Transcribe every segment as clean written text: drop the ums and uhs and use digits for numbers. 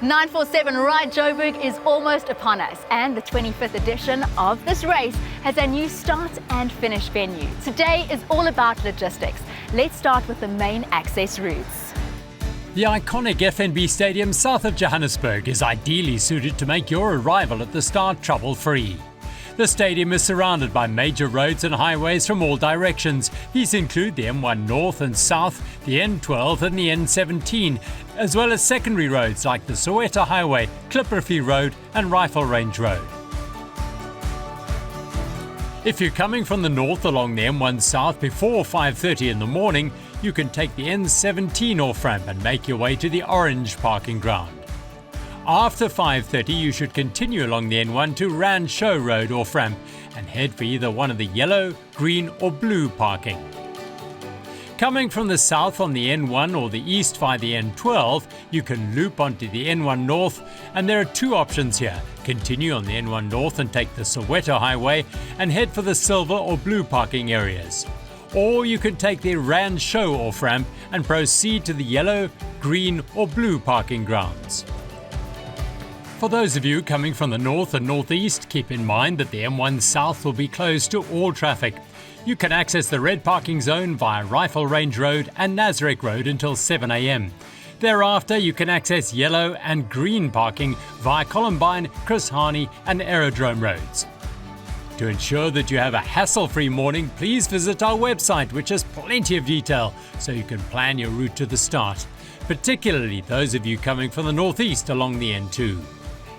947 Ride Joburg is almost upon us, and the 25th edition of this race has a new start and finish venue. Today is all about logistics. Let's start with the main access routes. The iconic FNB Stadium south of Johannesburg is ideally suited to make your arrival at the start trouble-free. The stadium is surrounded by major roads and highways from all directions. These include the M1 North and South, the N12 and the N17, as well as secondary roads like the Soweto Highway, Clipperfield Road and Rifle Range Road. If you're coming from the north along the M1 South before 5:30 in the morning, you can take the N17 off-ramp and make your way to the Orange parking ground. After 5:30 you should continue along the N1 to Rand Show Road off-ramp and head for either one of the yellow, green or blue parking. Coming from the south on the N1 or the east via the N12, you can loop onto the N1 North, and there are two options here. Continue on the N1 North and take the Soweto Highway and head for the silver or blue parking areas. Or you can take the Rand Show off-ramp and proceed to the yellow, green or blue parking grounds. For those of you coming from the north and northeast, keep in mind that the M1 South will be closed to all traffic. You can access the red parking zone via Rifle Range Road and Nazareth Road until 7 a.m. Thereafter, you can access yellow and green parking via Columbine, Chris Hani and Aerodrome Roads. To ensure that you have a hassle-free morning, please visit our website, which has plenty of detail so you can plan your route to the start, particularly those of you coming from the northeast along the N2.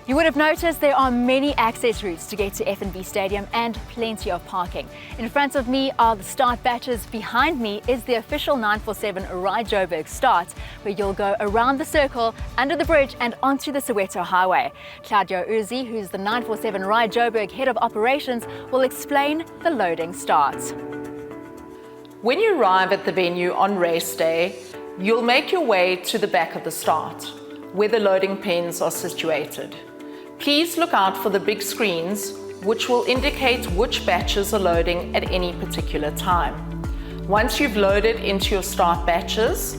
You would have noticed there are many access routes to get to FNB Stadium and plenty of parking. In front of me are the start batches. Behind me is the official 947 Ride Joburg start, where you'll go around the circle, under the bridge and onto the Soweto Highway. Claudio Uzi, who's the 947 Ride Joburg Head of Operations, will explain the loading start. When you arrive at the venue on race day, you'll make your way to the back of the start, where the loading pens are situated. Please look out for the big screens, which will indicate which batches are loading at any particular time. Once you've loaded into your start batches,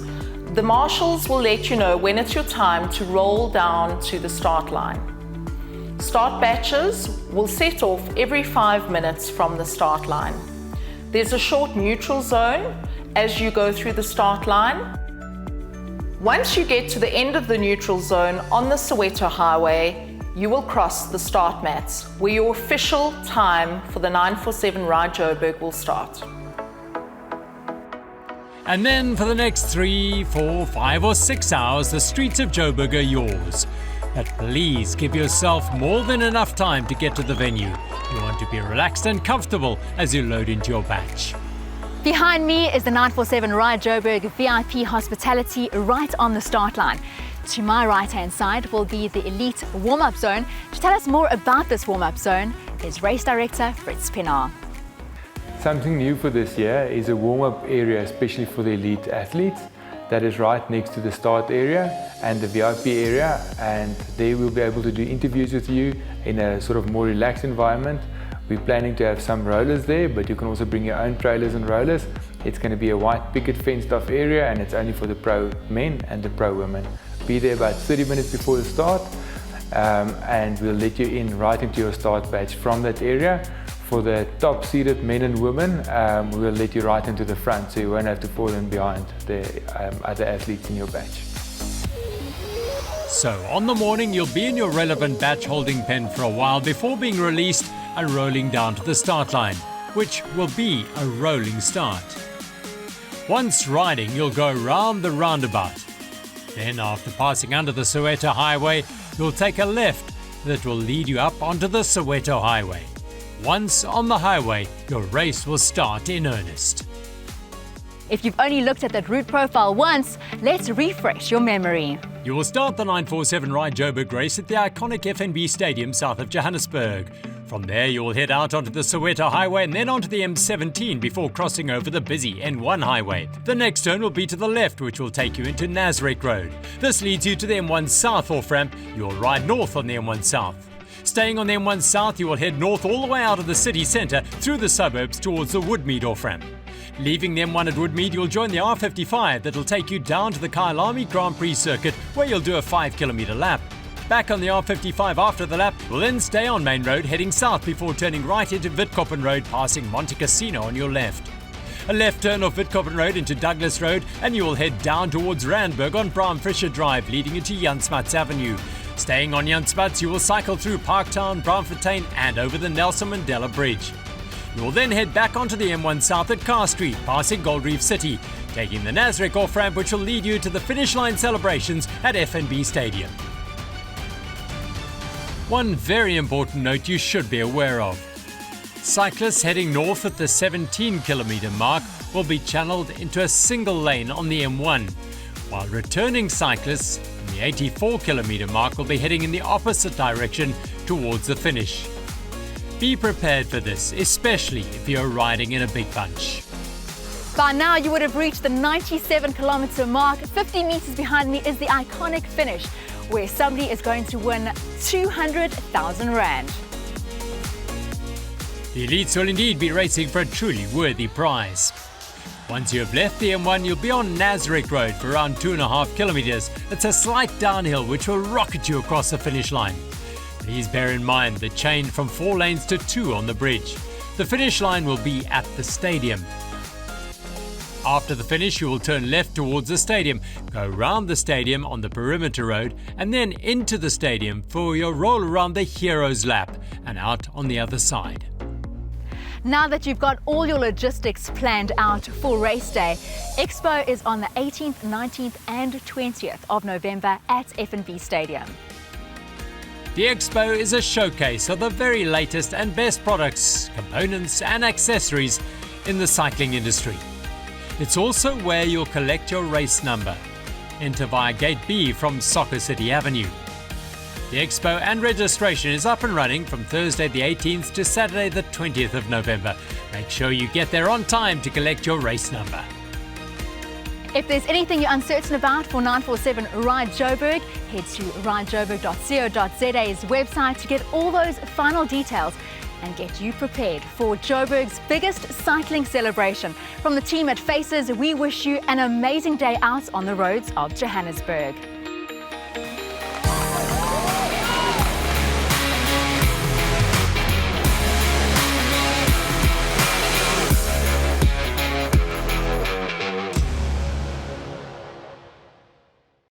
the marshals will let you know when it's your time to roll down to the start line. Start batches will set off every 5 minutes from the start line. There's a short neutral zone as you go through the start line. Once you get to the end of the neutral zone on the Soweto Highway, you will cross the start mats, where your official time for the 947 Ride Joburg will start. And then for the next 3, 4, 5 or 6 hours, the streets of Joburg are yours. But please give yourself more than enough time to get to the venue. You want to be relaxed and comfortable as you load into your batch. Behind me is the 947 Ride Joburg VIP hospitality right on the start line. To my right-hand side will be the elite warm-up zone. To tell us more about this warm-up zone is race director Fritz Pienaar. Something new for this year is a warm-up area, especially for the elite athletes. That is right next to the start area and the VIP area, and there we'll be able to do interviews with you in a sort of more relaxed environment. We're planning to have some rollers there, but you can also bring your own trailers and rollers. It's going to be a white picket fenced off area, and it's only for the pro men and the pro women. Be there about 30 minutes before the start, and we'll let you in right into your start batch from that area. For the top seeded men and women, we'll let you right into the front, so you won't have to fall in behind the other athletes in your batch. So on the morning you'll be in your relevant batch holding pen for a while before being released and rolling down to the start line, which will be a rolling start. Once riding, you'll go round the roundabout. Then after passing under the Soweto Highway, you'll take a left that will lead you up onto the Soweto Highway. Once on the highway, your race will start in earnest. If you've only looked at that route profile once, let's refresh your memory. You will start the 947 Ride Joburg race at the iconic FNB Stadium south of Johannesburg. From there you will head out onto the Soweto Highway and then onto the M17 before crossing over the busy N1 highway. The next turn will be to the left, which will take you into Nazareth Road. This leads you to the M1 South off-ramp. You will ride north on the M1 South. Staying on the M1 South, you will head north all the way out of the city centre through the suburbs towards the Woodmead off-ramp. Leaving the M1 at Woodmead, you'll join the R55 that'll take you down to the Kyalami Grand Prix circuit, where you'll do a 5 kilometre lap. back on the R55 after the lap. We'll then stay on Main Road heading south before turning right into Witkoppen Road, passing Monte Cassino on your left. A left turn off Witkoppen Road into Douglas Road, and you will head down towards Randburg on Bram Fisher Drive, leading into Jan Smuts Avenue. Staying on Jan Smuts, you will cycle through Parktown, Braamfontein and over the Nelson Mandela Bridge. You will then head back onto the M1 South at Carr Street, passing Gold Reef City, taking the Nasrec off-ramp, which will lead you to the finish line celebrations at FNB Stadium. One very important note you should be aware of. Cyclists heading north at the 17-kilometre mark will be channeled into a single lane on the M1, while returning cyclists in the 84-kilometre mark will be heading in the opposite direction towards the finish. Be prepared for this, especially if you're riding in a big bunch. By now you would have reached the 97-kilometre mark. 50 metres behind me is the iconic finish, where somebody is going to win 200,000 Rand. The elites will indeed be racing for a truly worthy prize. Once you have left the M1, you'll be on Nasrec Road for around 2.5 kilometres. It's a slight downhill which will rocket you across the finish line. Please bear in mind the change from 4 lanes to 2 on the bridge. The finish line will be at the stadium. After the finish, you will turn left towards the stadium, go round the stadium on the perimeter road, and then into the stadium for your roll around the Heroes Lap and out on the other side. Now that you've got all your logistics planned out for race day, Expo is on the 18th, 19th and 20th of November at FNB Stadium. The Expo is a showcase of the very latest and best products, components and accessories in the cycling industry. It's also where you'll collect your race number. Enter via Gate B from Soccer City Avenue. The Expo and registration is up and running from Thursday the 18th to Saturday the 20th of November. Make sure you get there on time to collect your race number. If there's anything you're uncertain about for 947 Ride Joburg, head to ridejoburg.co.za's website to get all those final details and get you prepared for Joburg's biggest cycling celebration. From the team at Faces, we wish you an amazing day out on the roads of Johannesburg.